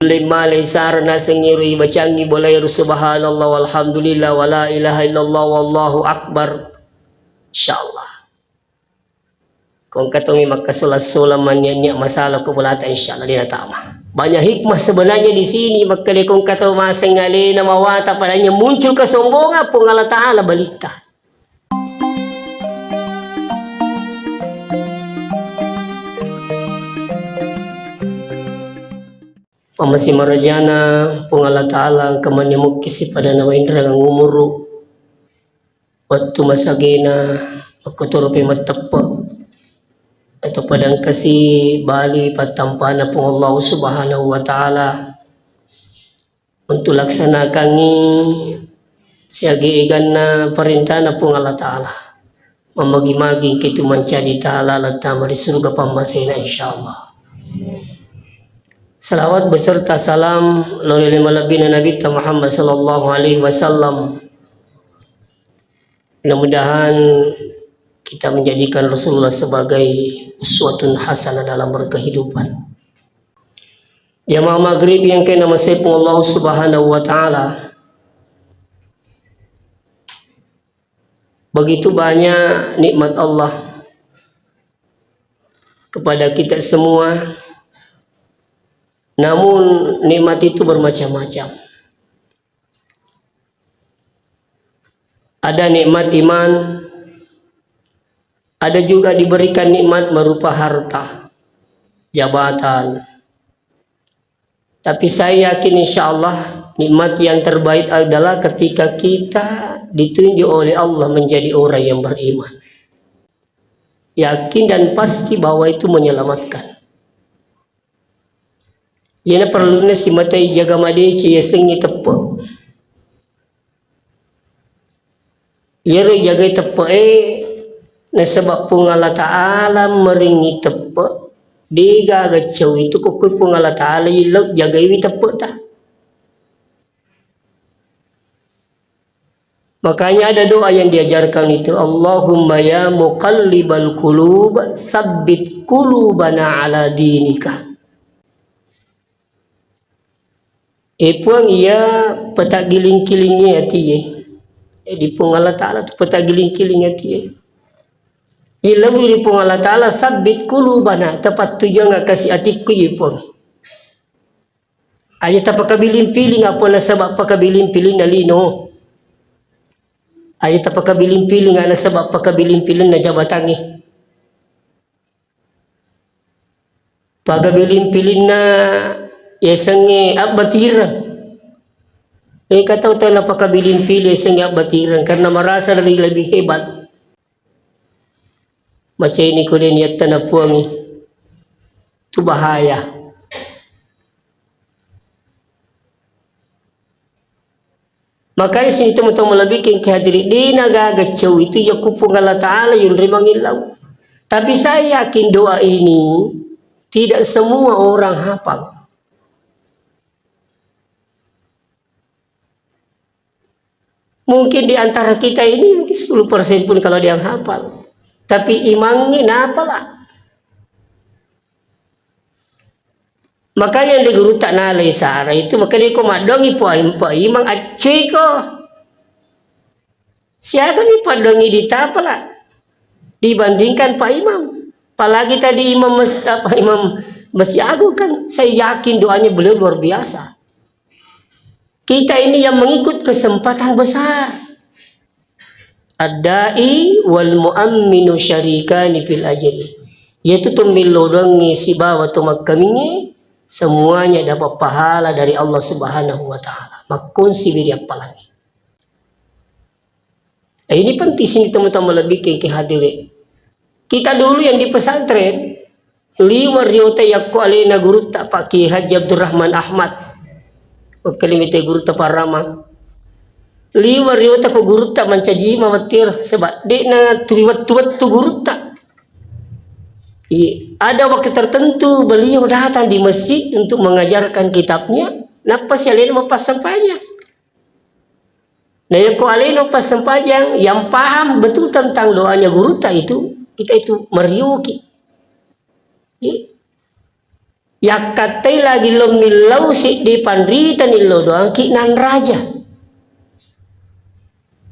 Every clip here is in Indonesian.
lima laisar nasengiri bacangi boleh subhanallah walhamdulillah wala ilaha illallah wallahu akbar insyaallah kung katungi makasulas-sulam mannya masalah kubulata insyaallah dia tama banyak hikmah sebenarnya di sini makali kung katu masengali na mawata padanya muncul kesombongan pun Allah Taala balita Pamasi marajana pung Allah Ta'ala kamanya mukisi pada nawa indra ng umuru waktu masagina magkuturupi matapa ito padang kasi bali patampana pung Allah Subhanahu wa Ta'ala untuk laksanakan ni siagiigan na parintana pung Allah Ta'ala mamagi-maging kitu mancadi ta'ala latama di surga pamasina insyaallah. Salawat beserta salam lalu malabina Nabi Muhammad sallallahu alaihi wasallam. Mudah-mudahan kita menjadikan Rasulullah sebagai uswatun hasanah dalam berkehidupan. Jamaah maghrib yang kena masih Allah Subhanahu wa Ta'ala. Begitu banyak nikmat Allah kepada kita semua. Namun nikmat itu bermacam-macam. Ada nikmat iman, ada juga diberikan nikmat berupa harta, jabatan. Tapi saya yakin insya Allah nikmat yang terbaik adalah ketika kita ditunjuk oleh Allah menjadi orang yang beriman. Yakin dan pasti bahwa itu menyelamatkan. Yana perlu na si matay jaga madeci ya sengi tepo. Yero jaga tepo na sebab pung Allah Ta'ala meringi tepo. Diga gacau itu kukuy pung Allah Ta'ala ilaw jaga iwi tepo ta. Makanya ada doa yang diajarkan itu. Allahumma ya muqallibal qulub sabbit qulubana ala dinika. Puang ia petak giling-kilingnya hati ye. Di pung Allah Ta'ala tu petak giling-kiling hati ye. Ilawi di pung Allah Ta'ala sabit kulubana. Tepat tujuan ngak kasih hatiku ye puang. Aja tak pakabiling-piling apa na sebab pakabiling-piling na lino. Aja tak pakabiling-piling na sebab pakabiling-piling na jabatangi. Pakabiling-piling na ya sange batiran. Kata tahu na pakabilin-pili sange batiran karena merasa lebih hebat. Macam ini ko din yatta na puangi. Itu bahaya. Makanya sini teman-teman lebih kehadirin di nagagacau itu ya kupung Allah Ta'ala yung rimang ilaw. Tapi saya yakin doa ini tidak semua orang hafal. Mungkin di antara kita ini mungkin 10% pun kalau dia hafal. Tapi imangnya napalah. Makanya yang diguru tak nalai sara itu makanya ko madongi po imang acui ko. Siapa ni padongi ditapala dibandingkan Pak Imam. Apalagi tadi Imam Masjid Agung kan saya yakin doanya beliau luar biasa. Kita ini yang mengikut kesempatan besar. Ad-da'i wal mu'amminu syarikani fil ajri. Yaitu tumilodongi si bawa tumakkamingi semuanya dapat pahala dari Allah Subhanahu wa Ta'ala. Makun si wiriak palangi. Ini penting sini teman-teman lebih ke hadirin. Kita dulu yang di pesantren liwar yota yakku alina guru tak Pak Haji Abdurrahman Ahmad. Kalimite guru ta parama liwar yota ko guru ta mancaji mawatir sebab de na tuwat tu guru ta. Ada waktu tertentu beliau datang di masjid untuk mengajarkan kitabnya. Napa si alin mapas sampainya. Nah yang ko alin mapas sampainya yang paham betul tentang doanya guru ta itu kita itu meriuki. Ya katai lagi lomilau si di pandritan ilo doang kinan raja.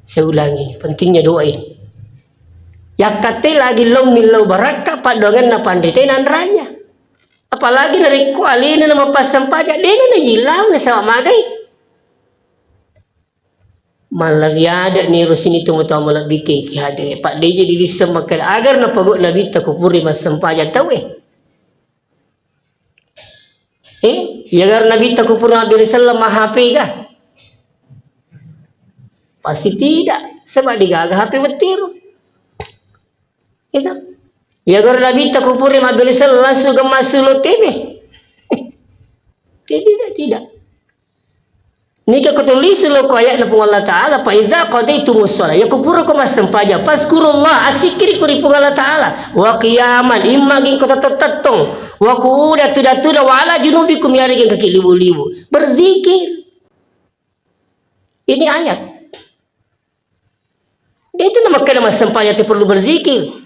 Saya ulangi, pentingnya doa ini. Ya katai lagi lomilau baraka padongan na pandritan raja. Apalagi dari kuali na nama pasang pajak dia na hilang na sa magai. Malariada ni rusini tu mata malah bikin ki hadir pak dia jadi disemakan agar na pagok nabi takupuri masam pajak tahu ya agar nabi takupuri Nabi sallallahu HP kah? Pasti tidak, sebab digagah HP betir. Gitu. Ya agar nabi takupuri Nabi sallallahu langsung ke masuk TV. Tidak. Nika ketulis lo ayat na Allah Taala fa iza qadaitum shalah ya kupuro ko masampaja paskurullah asikiri kuri Allah Taala wa qiyaman imma gin kota tetetong wa kuda tuda wa ala junubikum ya gin kaki libu-libu berzikir. Ini ayat. Itu nama kena masampaja perlu berzikir.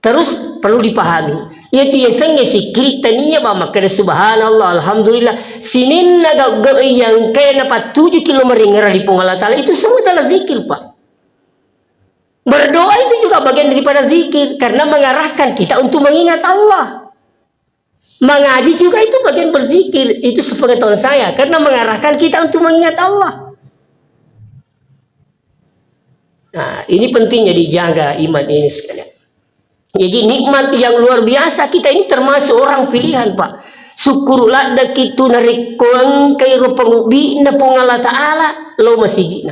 Terus perlu dipahami. Yaitu yang sengaja sikir tania bahwa makna subhanallah alhamdulillah sinin naga yang kaya dapat 7 kilo meringara di Allah Ta'ala itu semua adalah zikir Pak. Berdoa itu juga bagian daripada zikir karena mengarahkan kita untuk mengingat Allah. Mengaji juga itu bagian berzikir, itu sepengetahuan saya karena mengarahkan kita untuk mengingat Allah. Nah, ini pentingnya dijaga iman ini sekalian. Jadi nikmat yang luar biasa kita ini termasuk orang pilihan Pak. Syukurlah dak itu narik kuang kairo pengubi na Allah Taala lo masigina.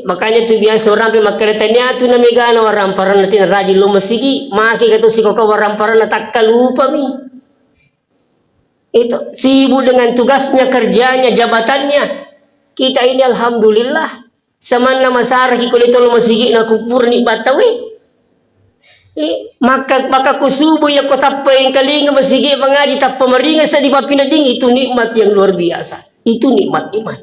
Makanya tu biasa orang pe makaretanya tu na megana orang parana tin rajin lo masigi maki kata si koko orang parana tak lupa mi. Itu sibuk dengan tugasnya, kerjanya, jabatannya. Kita ini alhamdulillah samana masara ki kulito lo masigi na kupur ni batawi. Maka kusubu ya kota yang kalinga masigi mengaji tak pemeringa sa di papinading itu nikmat yang luar biasa. Itu nikmat iman.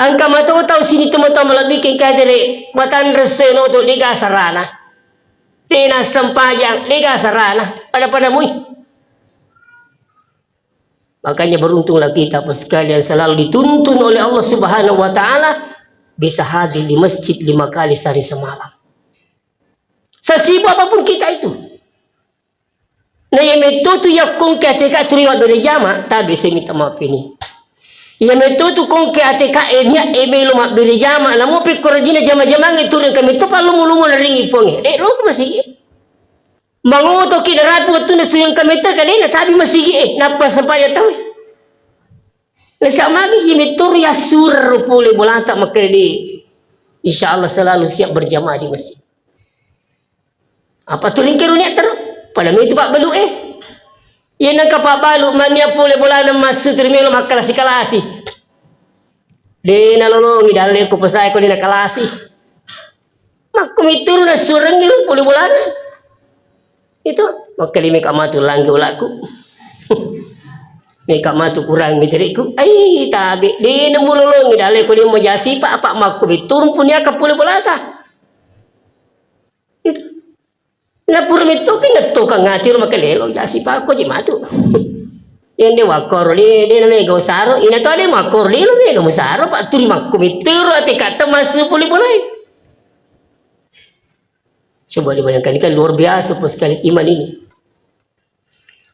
Angka tahu sini teman-teman lebih kaya dari batan reseno to liga sarana. Tina sempajang liga sarana pada mui. Makanya beruntunglah kita sekalian selalu dituntun oleh Allah Subhanahu wa taala bisa hadir di masjid 5 kali sehari semalam. Sesibuk apapun kita itu. Nah yang metode yang kong ketika terima dari jama, tapi saya minta maaf ini. Yang metode kong ketika enya email mak beri jama, namun pikir jina jama-jama ngiturun kami tu palu mulu ringi ponge. Lo masih manguto kidarat waktu na suyang kami terkadang tapi masih napa sampai tahu. Nah sama lagi yang metode ya sur pulih bola tak makan di. Insyaallah selalu siap berjamaah di masjid. Apa tu ringkir unik terus? Pada itu Pak Balu Ia nak Pak Balu mania pule bola na masuk termelo makalasi kalasi. Dena lolongi dalle ko pasay ko dina kalasi. Makumitur na surang ngiru pule bola. Itu makalimi kamatu langgi ulaku. May kamatu kurang mitiriku. Ay tabi dena mulolongi dalle ko di mo jasi Pak apa makumitur punya ka pule bola ta. Itu na purmito kinato ka ngatir makalelo jasi pa ko jimatu yende wakor de na mega usaro ina to de makor de mega usaro pa turi makumitero ati kata masu puli-puli. Coba dibayangkan ini kan luar biasa sekali iman ini.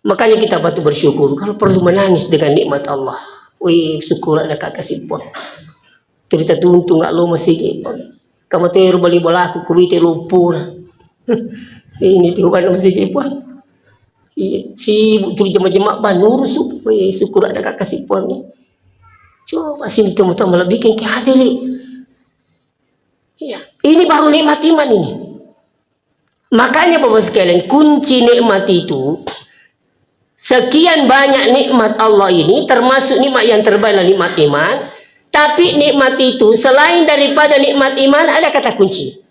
Makanya kita patut bersyukur kalau perlu menangis dengan nikmat Allah. Wih syukur ada kasih puan. Cerita tuntung nggak lo masih gitu. Kamu teru bali bola aku kubite lumpur. Ini tiupan masih kipuan. Si tuli jema-jema banur syukur ada kasih puannya. Coba sini teman-teman lebih bikin kehadiri. Iya, ini baru nikmat iman ini. Makanya Bapak sekalian kunci nikmat itu sekian banyak nikmat Allah ini termasuk nikmat yang terbaik adalah nikmat iman. Tapi nikmat itu selain daripada nikmat iman ada kata kunci.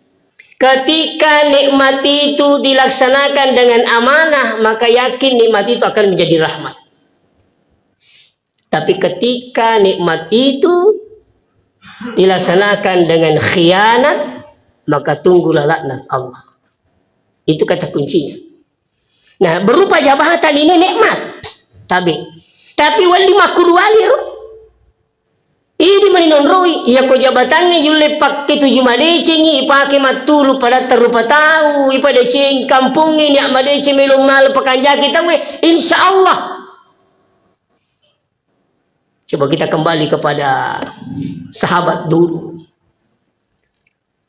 Ketika nikmat itu dilaksanakan dengan amanah, maka yakin nikmat itu akan menjadi rahmat. Tapi ketika nikmat itu dilaksanakan dengan khianat, maka tunggulah laknat Allah. Itu kata kuncinya. Nah, berupa jabatan ini nikmat. Tapi wali makul wali ro. Ini maninon roi, iya ko jabatannya yule pakai 7 madecengi pakai matulu pada terupa tahu ipada ceng kampung ini madece melong nal pakanjaki tahu insyaallah. Coba kita kembali kepada sahabat dulu.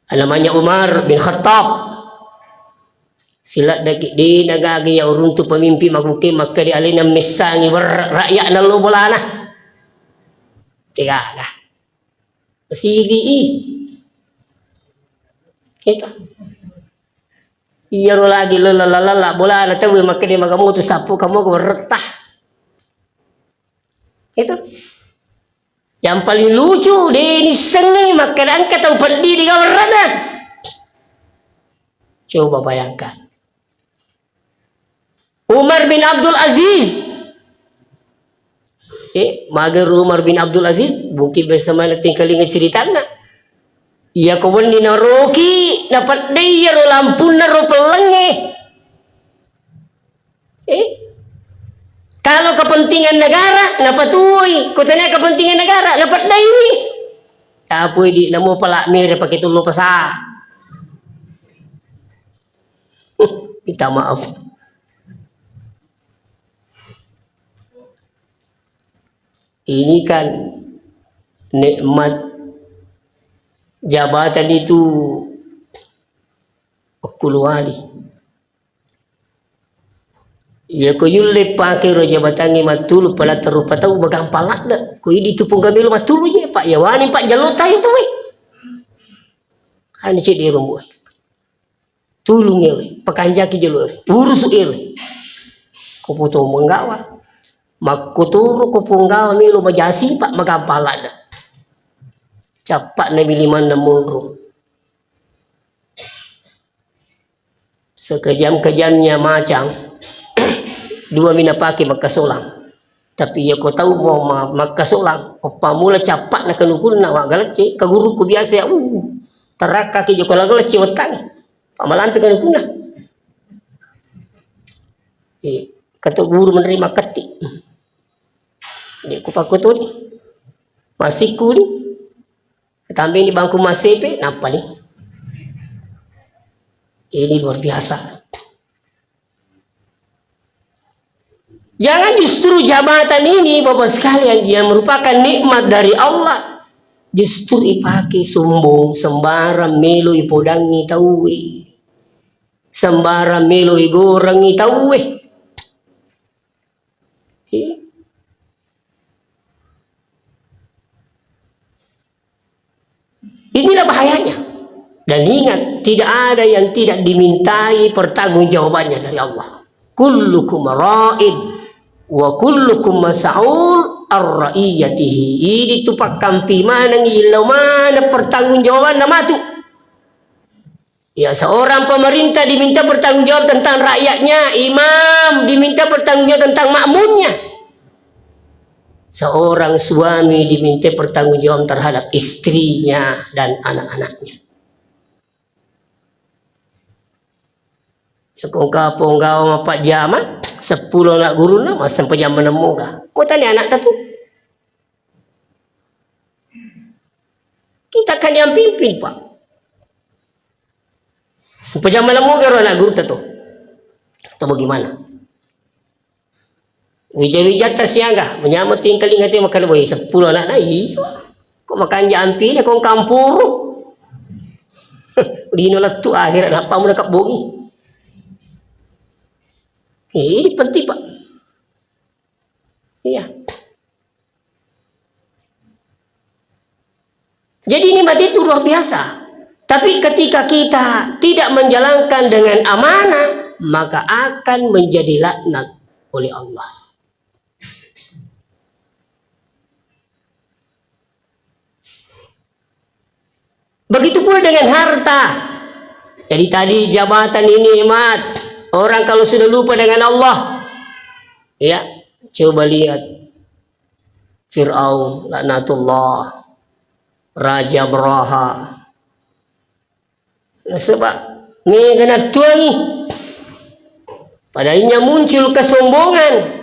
Namanya Umar bin Khattab. Silat di nagagi ya urun tu pemimpin makuki maka di alina misangi rakyat nalu bolana. Tiga lah. Sigi kita. Iya lagi lala bolana tahu maka dia magamu tu sapu kamu keretah. Itu. Yang paling lucu dia ini sengi maka angkat tahu berdiri kau rada. Coba bayangkan. Umar bin Abdul Aziz. Mager Umar bin Abdul Aziz mungkin bersama tinggal ingat cerita na. Ia kau ni na roki dapat dia ro lampu na ro pelenge. Kalau kepentingan negara dapat tuoi, kau tanya kepentingan negara dapat ini. Apa di namo pelak mir pakai tulu pasar. Minta maaf. Ini kan nikmat jabatan itu kulwali. Ya ko yulle pakai ro jabatan ni matulu pada terupa tahu bagang palak dah. Ko idi tu pun kami matulu je pak ya wani pak jalota itu we. Ani cek di rumbu. Tulung ya we, pakanjaki jalur. Urus we. Ko puto menggawa. Makuturu kupunggaw milu majasi pak magampalad. Capak na miliman na munro. Sekejam-kejamnya macam 2 minapaki magkasulang. Tapi ya ko tahu mo magkasulang. O pamula capak na kanukul na wagalatsi. Kaguru ko biasa ya. Taraka ki joko lagalatsi watang. Pamalampi kanukul na. Kato guru menerima ketik. Di kupakuto ni masiku ni tambah ni bangku masepe napa ni ini luar biasa. Jangan justru jabatan ini Bapak sekalian dia merupakan nikmat dari Allah justru ipake sombong sembarang melo ipodangi tawe sembarang melo igorangi tawe. Inilah bahayanya. Dan ingat, tidak ada yang tidak dimintai pertanggungjawabannya dari Allah. Kullukum ra'in wa kullukum mas'ul ar-ra'iyatihi. Ini tupak kampi mana ngilau mana pertanggungjawaban nama tu. Ya, seorang pemerintah diminta pertanggungjawab tentang rakyatnya, imam diminta pertanggungjawab tentang makmumnya. Seorang suami diminta pertanggungjawab terhadap istrinya dan anak-anaknya. Ya kong kapong gawa mapak jaman 10 anak guru na masam pajam menemu ka. Mau tanya anak tu. Kita kan yang pimpin pak. Sepajam menemu ka anak guru tu. Atau bagaimana? Wija-wija tasyaga menyamut tingkal ingati makan boy 10 anak na iyo kok makan jampi na kong kampuro lino latu akhir apa mo nakap bongi ini penting pak iya jadi nikmat itu luar biasa tapi ketika kita tidak menjalankan dengan amanah maka akan menjadi laknat oleh Allah. Begitu pula dengan harta. Jadi tadi jabatan ini nikmat. Orang kalau sudah lupa dengan Allah, ya coba lihat Fir'aun, laknatullah, Raja Braha. Nah, sebab ni kena tuangi. Padahal muncul kesombongan.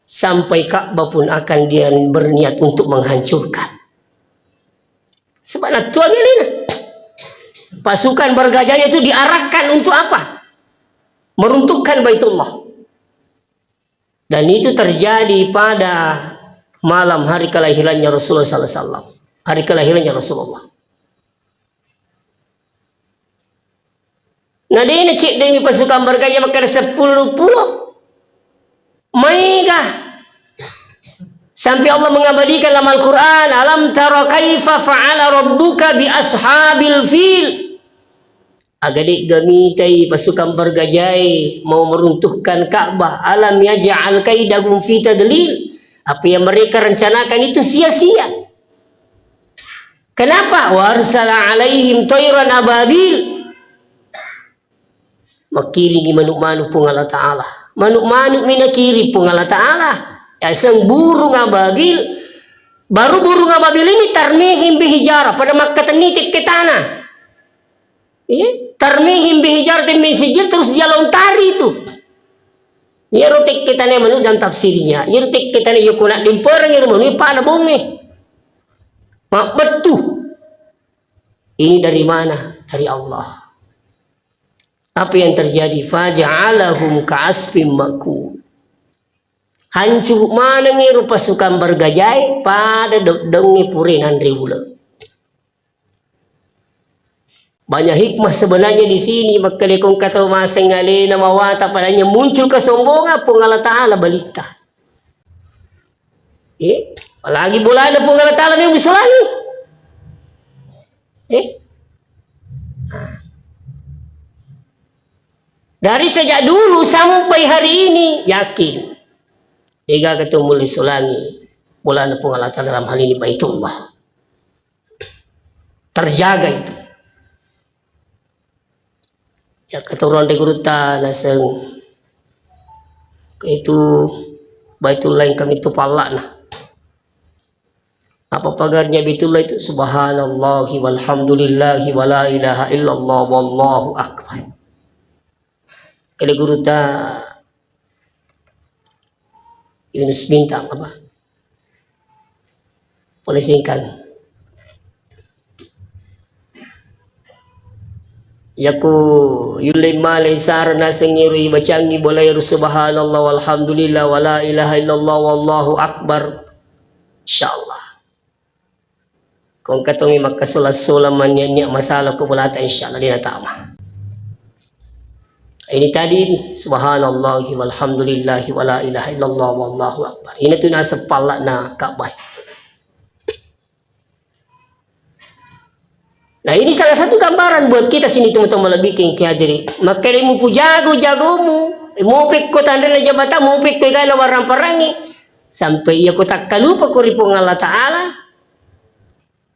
Sampai Ka'bah pun akan dia berniat untuk menghancurkan. Sebab Tuhan ini pasukan bergajahnya itu diarahkan untuk apa? Meruntuhkan Baitullah. Dan itu terjadi pada malam hari kelahirannya Rasulullah SAW. Hari kelahirannya Rasulullah. Nah dia cik demi pasukan bergajah maka ada 10 pulau. Mega. Sampai Allah mengabadikan dalam Al-Quran, alam tara kaifa fa'ala rabbuka bi ashabil fil. Agadik gamitai pasukan bergajai mau meruntuhkan Ka'bah. Alam yaj'al kaidahum fi tadlil. Apa yang mereka rencanakan itu sia-sia. Kenapa? Warsala alaihim tayran ababil. Makiringi manuk-manuk pun Allah Ta'ala. Manuk-manuk minakiri pun Allah Ta'ala. Ya sang burung ababil. Baru burung ababil ini tarmihim bihijarah. Pada Makkah tenitik ke tanah. Ya, tarmihim bihijarah min sijil terus dia lontari itu. Ya rotik kita ni menurut dalam tafsirnya. Ya rotik kita ni yukuna dimperang ya menurut pada bonge. Mak betul. Ini dari mana? Dari Allah. Apa yang terjadi? Faja'alahum ka'asfim ma'kul. Hancur mana ngiru pasukan bergajai pada dengi purinan riwula. Banyak hikmah sebenarnya di sini. Maka lekong kata masing alina mawata padanya muncul kesombongan pun Allah Ta'ala balita. Apalagi bulan pun Allah Ta'ala yang bisa lagi. Dari sejak dulu sampai hari ini yakin. Jika ketemu Sulangi, bulan pun Allah Ta'ala dalam hal ini Baitullah. Terjaga itu. Ya keturunan di Guruta laseng itu Baitullah yang kami itu palak nah. Apa pagarnya Baitullah itu? Subhanallahi walhamdulillahi wa la ilaha illallah wallahu akbar. Kali Guruta Yunus bintang apa? Boleh singkat. Yaku yulima laisar nasengiri bacangi boleh subhanallah walhamdulillah wa la ilaha illallah wallahu akbar. Insyaallah. Kung katong makasulat-sulat man nya masalah ko bulata insyaallah dia tama. Ini tadi subhanallah walhamdulillah wa la ilaha illallah wallahu akbar. Ini tu nasa palak na Ka'bah. Nah ini salah satu gambaran buat kita sini teman-teman lebih kehadiri. Maka ilmu pu jago-jagomu, mau pik ko tanda na jabatan, mau pik ko igala warang parangi, sampai ia ko tak kalupa ko ripong Allah Ta'ala.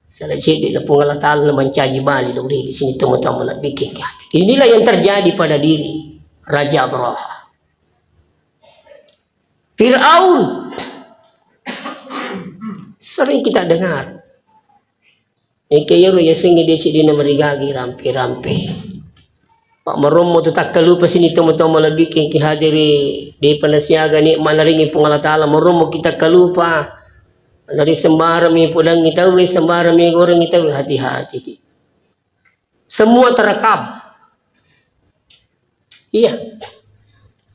Salah jadi na pong Allah Ta'ala na mencaji bali dong di sini teman-teman lebih kehadiri. Inilah yang terjadi pada diri Raja Abraha. Fir'aun. Sering kita dengar. Kaya ya singi dia cik dina merigagi rampi-rampi. Pak meromo tu tak kalupa sini teman-teman lebih ki hadiri di panasyaga ni manaringi pung Allah Ta'ala meromo kita kalupa. Dari sembara mi pulang kita we sembara mi goreng kita we hati-hati. Semua terekam. Iya.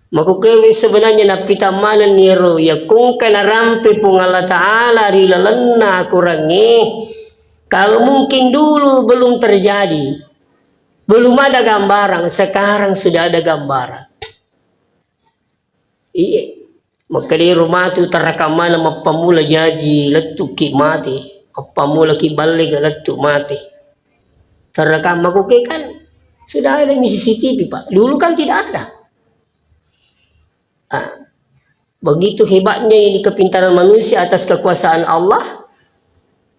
Makukewe sebenarnya napita mana niro ya kung kana rampi pung Allah Ta'ala rilalana kurangi. Kalau mungkin dulu belum terjadi, belum ada gambaran, sekarang sudah ada gambaran. Iya, maka di rumah tu terekam mana pamula jaji letu ki mati, pamula ki balik letu mati. Terekam aku kan sudah ada CCTV pak, dulu kan tidak ada. Begitu hebatnya ini kepintaran manusia atas kekuasaan Allah.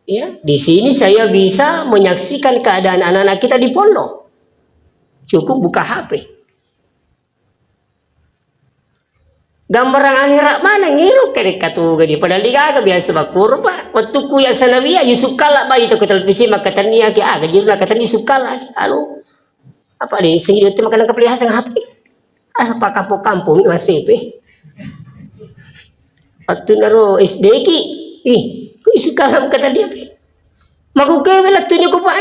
Ya, di sini saya bisa menyaksikan keadaan anak-anak kita di pondok. Cukup buka HP. Gambaran akhirat mana ngiru kene katu gadi padahal digaga biasa bakur pak. Waktu ku ya sanawiyah Yusuf kala bayi to ke televisi maka tania ki gajirna katani Yusuf kala. Alo. Apa di sini itu makanan kepelihasaan HP. asa pa kampung masih pe. Waktu naro SD ki, ku isuka kata dia pe. Makuke wala tunyo ko pa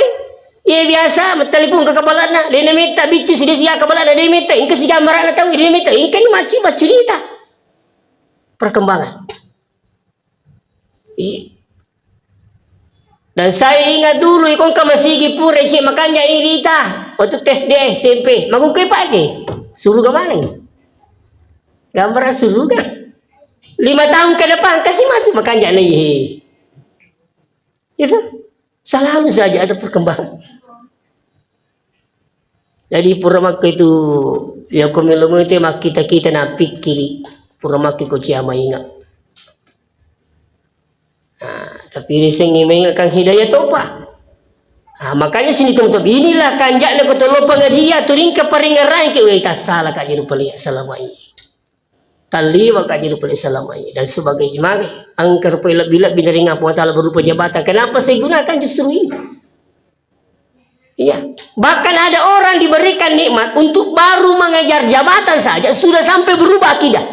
Iya biasa, telepon ke kepala na, dia minta bicu sudah siap kepala na, dia minta, ingka si gambar na tahu, dia minta, ingka ni macam cerita. Perkembangan. Dan saya ingat dulu, ikon ka masigi pura, cik makanya irita, waktu tes dia SMP, makuke pagi, suruh ke mana? Gambar suruh kan? 5 tahun ke depan, kasih mati makanya na itu. Selalu saja ada perkembangan. Jadi pura maka itu ya komilomo itu mak kita na pikiri pura maka ko ciama ingat. Tapi ini sengi mengingatkan hidayah topa. Makanya sini teman-teman inilah kanjakna ko tolo pengajian turing ka paringaran ke we salah ka jiru pali salamai. Taliwa ka jiru pali salamai dan sebagainya. Maka angker bila binaringa po taala berupa jabatan. Kenapa saya gunakan justru ini? Iya, bahkan ada orang diberikan nikmat untuk baru mengejar jabatan saja sudah sampai berubah akidah.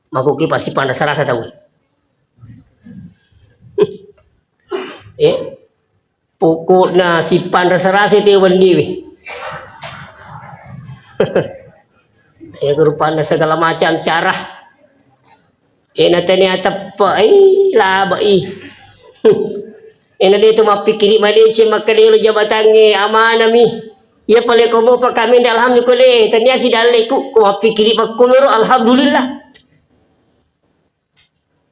Makuki pasti panas rasa tahu. Pokoknya si panas rasa itu wendiwi. Ya kerupaan segala macam cara. Natanya tepa, labai. Ina dito mapikiri malici makadilo jabatangi amana mi. Ya pale ko mo pa kami alhamdulillah tanya si daliku ko mapikiri pagkumiro alhamdulillah.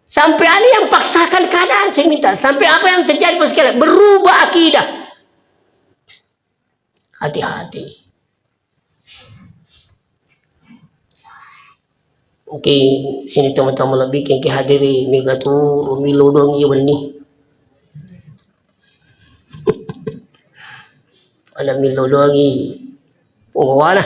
Sampai ada yang paksakan keadaan saya minta. Sampai apa yang terjadi sekali berubah akidah. Hati-hati. Oke, sini teman-teman lebih ke hadiri megatur milodong iya benih. Ada milodo lagi pengawana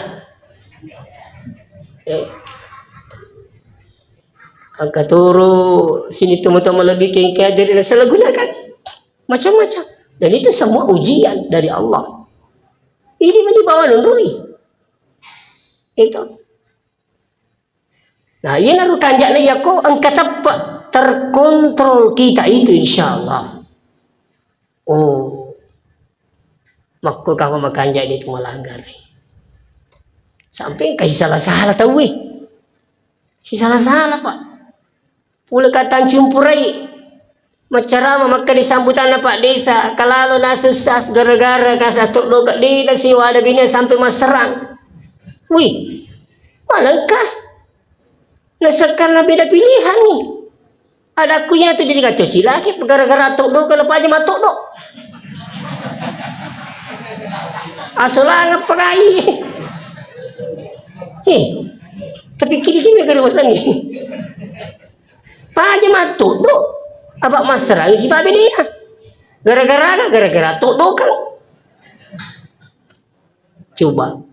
angkat turu sini teman-teman lebih kayak dari salah gunakan macam-macam dan itu semua ujian dari Allah ini dibawa nunrui itu nah ini naruh kanjaknya ya kok angkat apa terkontrol kita itu insyaallah Makko kau makanja di tumalanggar. Sampai kasih salah-salah tahu si salah-salah pak. Pula kata cumpurai. Macara maka disambutan Pak Desa. Kalau nasusas gara-gara kasih tok doga di nasi wadah bina sampai maserang. Wih, malangkah? Nasekarna beda pilihan nih. Ada akunya tu jadi kacau lagi gara-gara tok doga lepas aja matok dok. Asolang pakai. Tapi kiri mereka masan ni. Paja matuk do. Abak masrang si babi dia. Gara-gara tok do kan. Coba.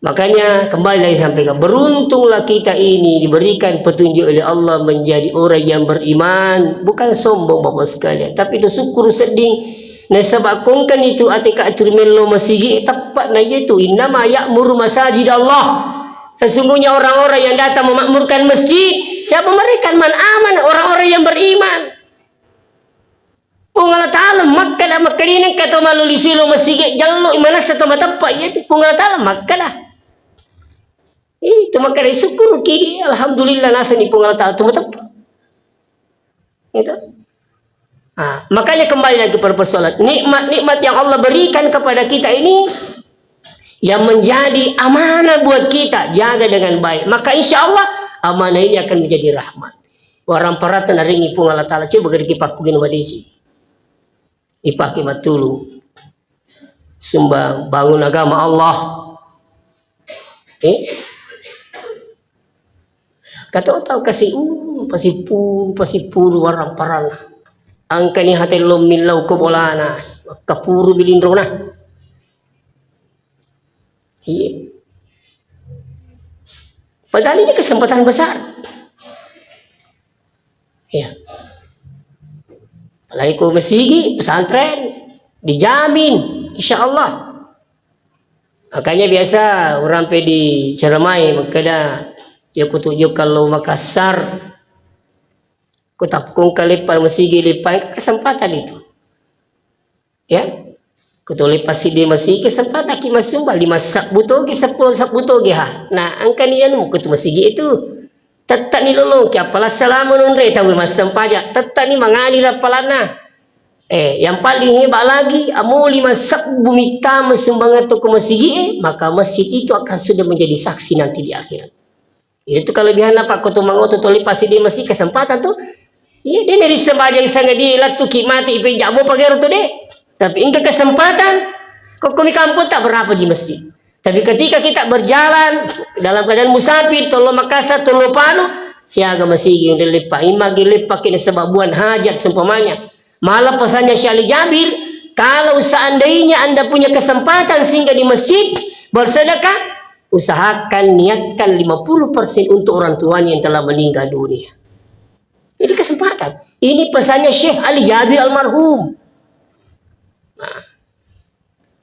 Makanya kembali lagi sampaikan, beruntunglah kita ini diberikan petunjuk oleh Allah menjadi orang yang beriman, bukan sombong Bapak sekalian, tapi itu syukur sedih. Nasabakongkan itu atika aturmelo masigi tepat na itu innama ya'muru masajid Allah. Sesungguhnya orang-orang yang datang memakmurkan masjid, siapa mereka? Man aman, orang-orang yang beriman. Pungal ta'ala makka dah makkadinan kata malu lisilo masigi jallo imana satu matapak itu pungal ta'ala makka dah. Itu maka syukur kini alhamdulillah nasa ni pungal ta'ala tu matapak. Itu. Makanya kembali lagi pada persoalan nikmat-nikmat yang Allah berikan kepada kita ini yang menjadi amanah buat kita, jaga dengan baik, maka insya Allah amanah ini akan menjadi rahmat. Orang paratan naringi pung Allah Ta'ala coba gari kipak pugin wadiji ipak kimat tulu sumbang bangun agama Allah kata tahu kasih pasipul warang parana angkani hati lom milau kebolana kapuru bilindrona iya padahal ini kesempatan besar ya apalagi ku mesigi pesantren dijamin insya Allah. Makanya biasa orang di ceramai makanya ya kutunjuk kalau Makassar kutapkung kalipan masigi lipai kesempatan itu ya kutulipas si dia masih kesempatan ki masumba 5 sak butogi 10 sak butogi ha nah angka ni anu kutu masigi itu tetap ni lolong ki apalah salamun unre tahu mas sempaja tetap ni mengalir apalana yang paling hebat lagi amu 5 sak bumi tamu sumbangan tu ke masigi maka masjid itu akan sudah menjadi saksi nanti di akhirat. Itu kelebihan apa kutu mangoto tulipas si dia masih kesempatan tu. Iya, dia dari sembahyang sangat dia lah tu mati ipe jabo pakai tu deh. Tapi ingka kesempatan, kok kami kampung tak berapa di masjid. Tapi ketika kita berjalan dalam keadaan musafir, tolo Makassar, tolo Palu, siaga masih yang dilepak, imagi lepak ini sebabuan hajat seumpamanya. Malah pesannya Syekh Ali Jabir, kalau seandainya Anda punya kesempatan sehingga di masjid bersedekah, usahakan niatkan 50% untuk orang tuanya yang telah meninggal dunia. Ini kesempatan. Ini pesannya Syekh Ali Jabir almarhum. Nah,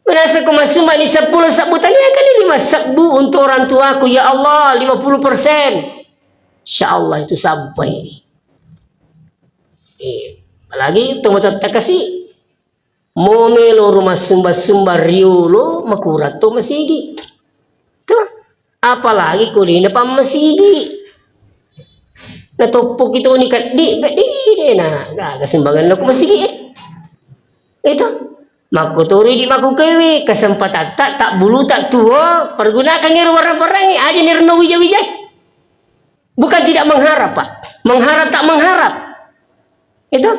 merasa kumasumba ini 10 sabutan ya kan ini 5 sabbu untuk orang tuaku ya Allah 50%. Insyaallah itu sampai. Apalagi teman-teman tak kasih momelo rumah sumba riulo makurato masigi. Tuh, apalagi kulina pa masigi. Natupok itu ni kat di na gaga sumbangan aku masigi itu makuturi di maku kewe kesempatan tak bulu tak tua pergunakan ngeru warang-warang aja nirno wija-wija bukan tidak mengharap pak mengharap tak mengharap itu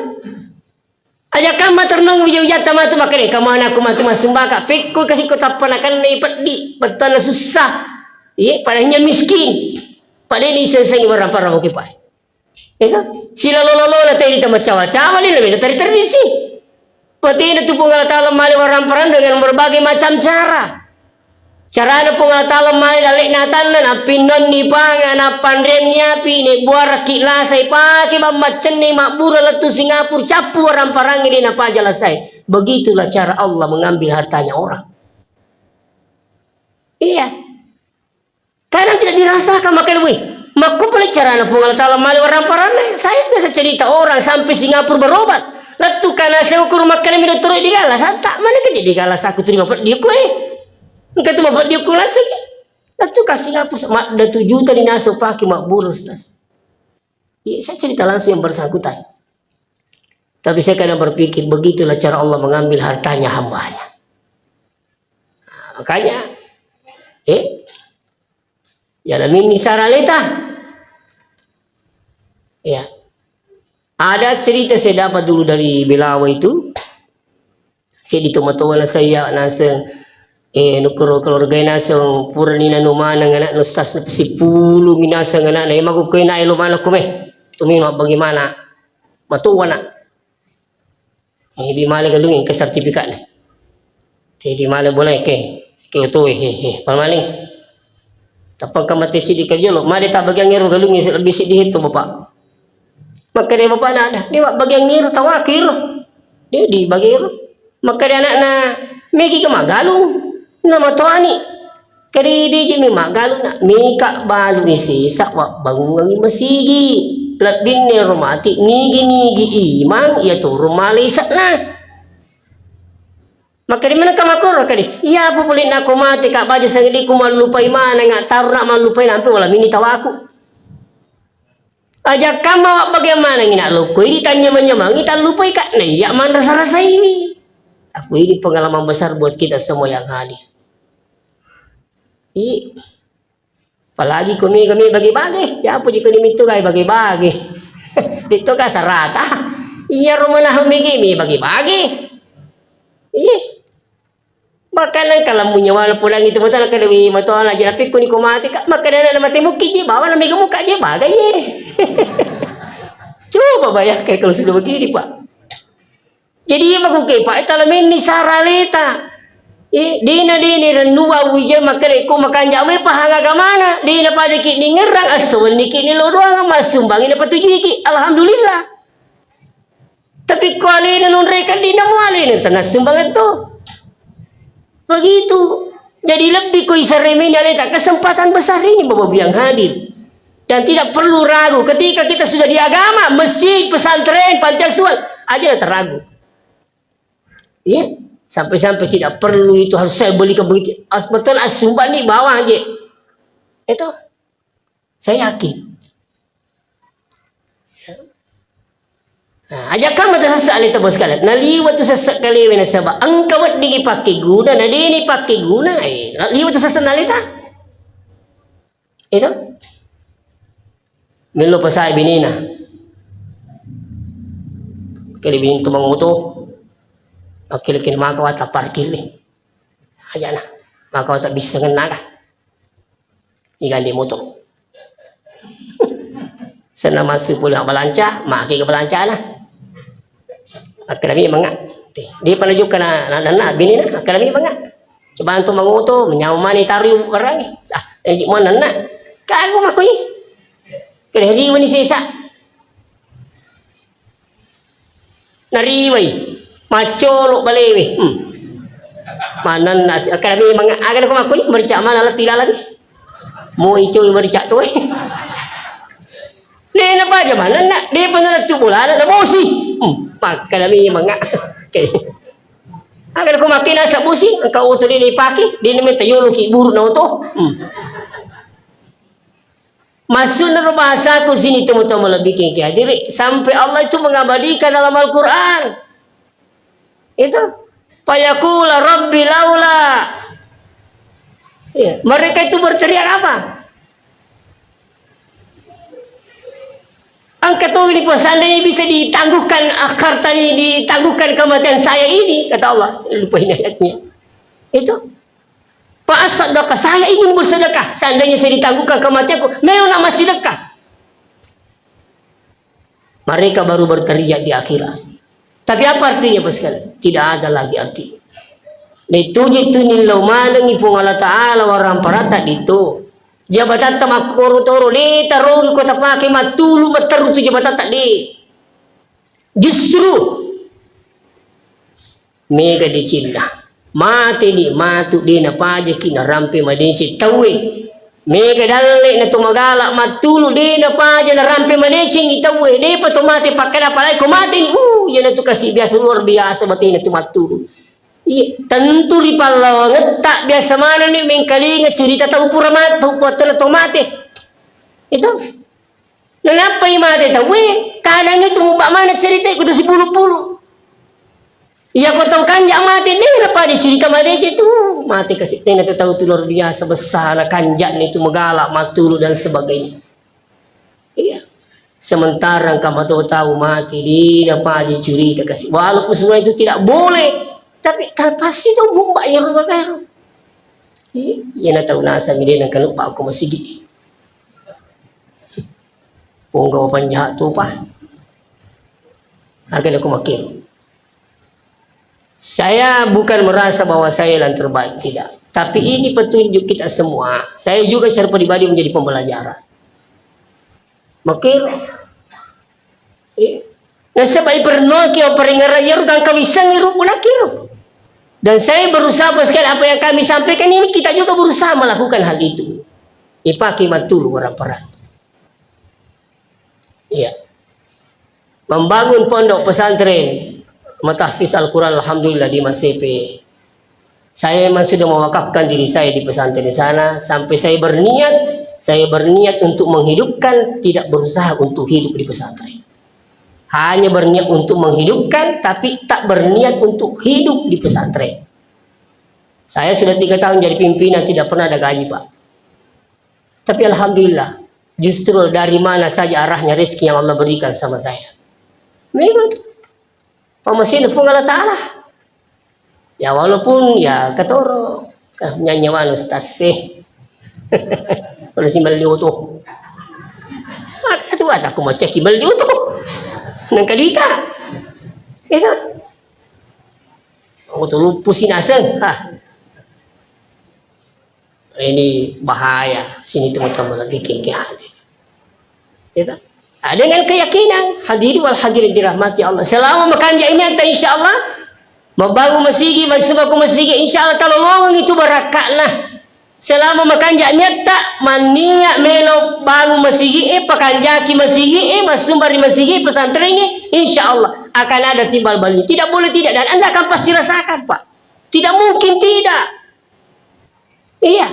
aja kamu ternong wija-wija tamat tu makanya kamu anak aku matu masumbaka pikku kasih kota panakan ipat di betul susah iya padahal miskin pada ini selesai warang-warang oke pak itu sila lolo na tayo dito macawa-cawa ni lebih tradisi. Pati na tu pungal talam mali waramparan dengan berbagai macam cara. Cara na pungal talam mali dalik natan na pinon ni panga na pandren nyapi ni buar kilasay paki ba macen ni makbura latu Singapura capu waramparang ini na pajalasay. Begitulah cara Allah mengambil hartanya orang. Iya. Kadang tidak dirasakan makan wih. Maku boleh cara na pungal talam mali waramparang saya biasa cerita orang sampai Singapura berobat. Lalu karena saya ukur makan minum turun di galas, tak mana kerja di galas aku terima dia kue. Engkau tu bapak dia kue lagi. Lalu kasih Singapura mak dah 7 juta di naso pakai mak burus nas. Ya, saya cerita langsung yang bersangkutan. Tapi saya kadang berpikir begitulah cara Allah mengambil hartanya hambanya. Nah, makanya, ya lamin nisaraleta. Ya. Ada cerita saya dapat dulu dari Belawa itu. Saya ditomatowa na saya nasa nukur keluarga nasa purani na numana nga na nustas na pasipulong inasa nga na magukoy na ilumana kume. Tumino bagaimana matuwa na. Hindi mali galungin ke sertifikat na. Hindi mali boleh ke utuwi pamaling. Tapang kamati sidi kajolo mali ta bagyang ngero galungin lebih sidi hito bapak. Maka dia bapak nak dah. Dia bagian ngiru tawakir. Dia di bagian. Maka dia anak na megi ke magalung. Nama tuani. Kari dia je mi magalung nak. Mika balu isi. Sakwa bangun lagi masigi. Lebih ni rumati. Nigi imang. Ia tu rumah lisak na. Maka dia mana kamakuro kali. Ya apa boleh nak mati. Kak baca sangat dia kumalupai mana. Ngak taruh nak malupai nampi. Wala mini tawaku. Aja kamu bagaimana ngina lupa ini tanya menyamang kita lupa ikat nih ya mana rasa ini aku ini pengalaman besar buat kita semua yang hadir apalagi kami bagi-bagi ya apa jika itu guys bagi-bagi itu kan serata iya rumah nah migi bagi-bagi bahkan kalau punya walaupun pulang itu betul kalau lebih matuan aja tapi kuni kumati maka dia nak mati muki je bawa nak mega muka je bagai ye coba bayangkan kalau sudah begini pak jadi aku ke pak itu lamin ni saraleta dina renua wija maka aku makan jamu pahanga gamana dina pada kini ngerang aswan ni kini lo doang mas sumbang ini patuju ki alhamdulillah Tapi kuali nun mereka di namuali tanah sumbangan to. Begitu. Jadi lebih kui seremenya letak kesempatan besar ini Bapak yang hadir. Dan tidak perlu ragu ketika kita sudah di agama, masjid, pesantren, panti asuhan aja terragu. Iya, sampai-sampai tidak perlu itu harus saya beli ke begitu. Betul asumban nih bawah aja. Itu saya yakin. Nah, ajak kamu tersesat itu bos kalian. Naliwat tu sesak kali wena sabak. Angkawat digi pakai guna, nadi ini pakai guna. Liwat tu sesak nalita. Itu. Milo pasai binina. Kali binin tu manguto. Akil maka wata parkir ni. Aja na. Maka wata bisa ngenaga. Ikan di motor. Sana masuk pula balanca, maki ke balanca lah. Akademi mangga. Dia penunjuk na bini na akademi mangga. Coba antum manguto menyamani tariu orang ni. Mo nana. Kago makoy. Kaya ni sisa. Nariway. Macolo balewe. Manan nas akademi mangga. Agan ko makoy mercak mana tila lagi. Mo icoy mercak tu. Dia nak baca mana nak? Dia pun nak tu bola nak bosi. Maka kami mangga. Agar ko makin asa bosi, engkau tu dia dipakai, dia minta yolo ki buru na to. Masuk dalam bahasa aku sini temu-temu lebih kaya diri sampai Allah itu mengabadikan dalam Al-Qur'an. Itu fayaqula rabbi laula. Ya, mereka itu berteriak apa? Angkat ini pun seandainya bisa ditangguhkan akar tadi, ditangguhkan kematian saya ini, kata Allah. Saya lupa ini ayatnya. Itu. Pak sedekah, saya ingin bersedekah. Seandainya saya ditangguhkan kematianku, memang nak masih sedekah. Mereka baru berteriak di akhirat. Tapi apa artinya Pak sekalian? Tidak ada lagi artinya. Nitujitunil laumanang ipung Allah Ta'ala warang parata dito. Jabatan tamak toro ni tarugi ko tapake matulu mataru tu jabatan tak di. Justru mega di cinta. Mati ni matu di na paja kina rampe madeci tawe. Mega dalle na tumagala matulu di na paja na rampe madeci itawe. Di pa tumati pakai apa lagi ko mati ni. Yan na tu kasih biasa luar biasa mati na tumatulu. Iya, tentu ripala ngetak biasa mana nih mengkalinga cerita tahu pura mati tahu buatan atau mati itu kenapa yang mati tahu kadang itu ubah mana cerita itu si bulu-bulu iya kau tahu kanjak mati nih apa di cerita mati itu mati kasih tena tahu tu luar biasa besar kanjak itu megalak matulu dan sebagainya iya sementara kamu tahu mati di apa di cerita kasih walaupun semua itu tidak boleh tapi pasti tu bumba yang berkairu. Ia nak tahu nasa dia nak lupa aku masih di. Punggawa panjat tu apa? Agar aku makin. Saya bukan merasa bahwa saya yang terbaik tidak. Tapi ini petunjuk kita semua. Saya juga secara pribadi menjadi pembelajaran. Makin. Nasabay pernah kaya peringarayar dan kawisang iru pula kiro. Dan saya berusaha sekali apa yang kami sampaikan ini kita juga berusaha melakukan hal itu. Ipaki matulu orang peran. Iya. Membangun pondok pesantren Matahfiz Al-Quran alhamdulillah di Masepe. Saya memang sudah mewakafkan diri saya di pesantren di sana sampai saya berniat untuk menghidupkan, tidak berusaha untuk hidup di pesantren. Hanya berniat untuk menghidupkan, tapi tak berniat untuk hidup di pesantren. Saya sudah 3 tahun jadi pimpinan, tidak pernah ada gaji Pak. Tapi alhamdulillah, justru dari mana saja arahnya rezeki yang Allah berikan sama saya. Memang pemasin pun Allah Ta'ala. Ya walaupun ya katoro, nyanyawan ustaz sih. Kalau si beliau tu, maka tu ada aku mau cek beliau tu. Nang kadita. Esa. Aku tu lupusin aseng. Ini bahaya. Sini teman-teman bikin kayak aja. Ya. Dengan keyakinan, hadiri wal hadirin dirahmati Allah. Selama makanja ini anta insya Allah membangun masjid, masuk masjid, insya Allah kalau lowong itu barakatlah. Selama makanja nyata mania melo bangun masjid, pakanjaki masjid, masumbar di masjid pesantrennya, insya Allah akan ada timbal balik. Tidak boleh tidak, dan anda akan pasti rasakan Pak. Tidak mungkin tidak. Iya.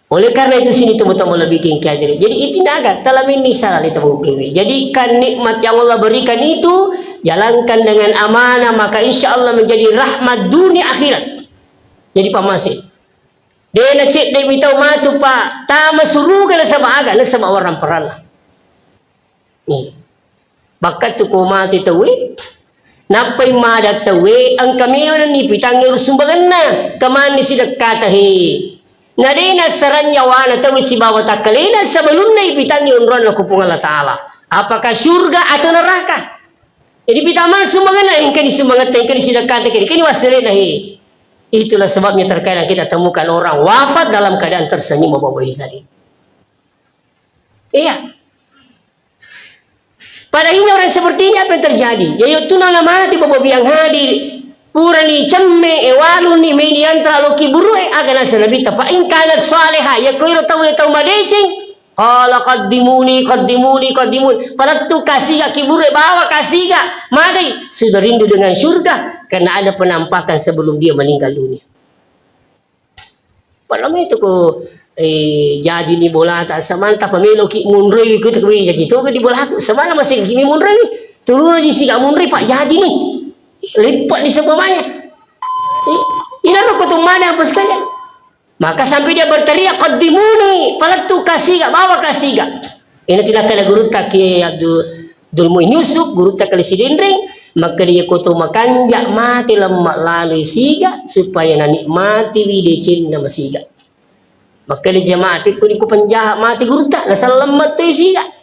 Oleh karena itu sini teman-teman lebih kingkadiri. Jadi itinaga talamin ni salah itu bukewe. Jadikan nikmat yang Allah berikan itu jalankan dengan amanah, maka insya Allah menjadi rahmat dunia akhirat. Jadi pamasin. Dia nak cek dia mitau matu Pak. Tama suruh kalau sama aga, na sama orang perala. Nih. Bakat tu ko mati tawe. Napay madat tawe ang kamiyo na ni pitang sumbagan na. Kamani sidak katahi. Nadina saranya wana tawi si bawa takalina sebelum na ipitangi unron na kupung Allah Ta'ala. Apakah surga atau neraka? Jadi pitama sumbangan na yang kini sumbangan yang kini sidakkan kini wasilin na itulah sebabnya terkadang kita temukan orang wafat dalam keadaan tersenyum bapak-bapak tadi. Iya. Pada ini orang seperti ini apa yang terjadi? Ya itu nama mati bapak-bapak yang hadir. Purani cemme ewalu ni meni antra loki burue agana selabi tapa in kanat saleha ya koiro tahu madecing qala qaddimuni palatu kasiga kibure bawa kasiga magai sudah rindu dengan surga karena ada penampakan sebelum dia meninggal dunia. Palam itu ko jadi ni bola tak samanta pamelo ki munrei ikut ke jadi to di bola samana masih kimi munrei turun di siga munrei Pak jadi ni lipat di sebelahnya. Ini aku tuh mana apa sekalian. Maka sampai dia berteriak qaddimuni, palatu kasiga, bawa kasiga. Ini tidak ada guru tak Kiai Abdul Muin Yusuf, guru tak kali sidindring, maka dia kutu makanjak mati lemak lalu siga supaya nikmati wide cinta masiga. Maka dia jemaat pikun iku penjahat mati guru tak nasal lemak tu siga.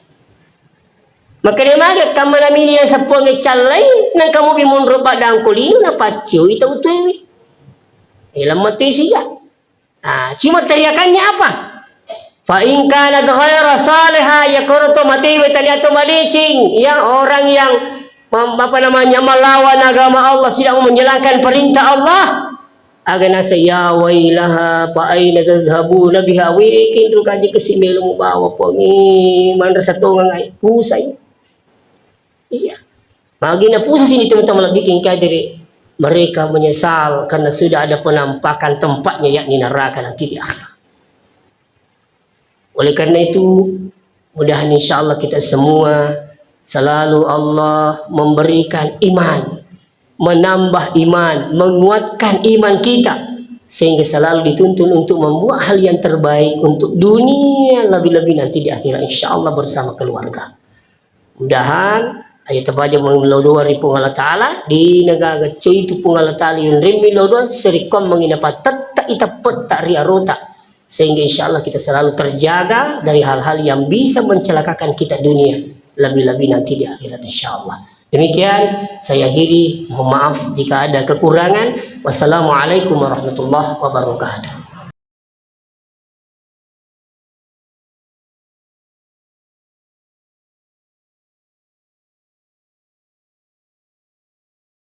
Maka dia magat kamu namini yang sepuluh ngecal lain nang kamu bimun robak dan kulinu na pacu itu utui. Ilam mati siga. Cuma teriakannya apa? Fa in kana ghaira salihah yakurutu mati wetani atau madecing yang orang yang melawan agama Allah, tidak menjalankan perintah Allah. Agana saya wailaha fa aina tadhhabuna biha wikin dukaji kesimelu bawa pongi mandra satongang ay pusay. Iya. Bagi na pusat sini teman-teman bikin kadiri mereka menyesal karena sudah ada penampakan tempatnya yakni neraka nanti di akhir. Oleh karena itu mudahan insyaallah kita semua selalu Allah memberikan iman, menambah iman, menguatkan iman kita sehingga selalu dituntun untuk membuat hal yang terbaik untuk dunia lebih-lebih nanti di akhirat insyaallah bersama keluarga. Mudahan ayat terbaca mengelodoa ripung Allah Ta'ala di negara cuy itu pung Allah Ta'ala yang rimi lodoan serikom menginapa tetap ita petak riarota sehingga insyaallah kita selalu terjaga dari hal-hal yang bisa mencelakakan kita dunia lebih-lebih nanti di akhirat insyaallah. Demikian saya akhiri, mohon maaf jika ada kekurangan. Wassalamualaikum warahmatullahi wabarakatuh.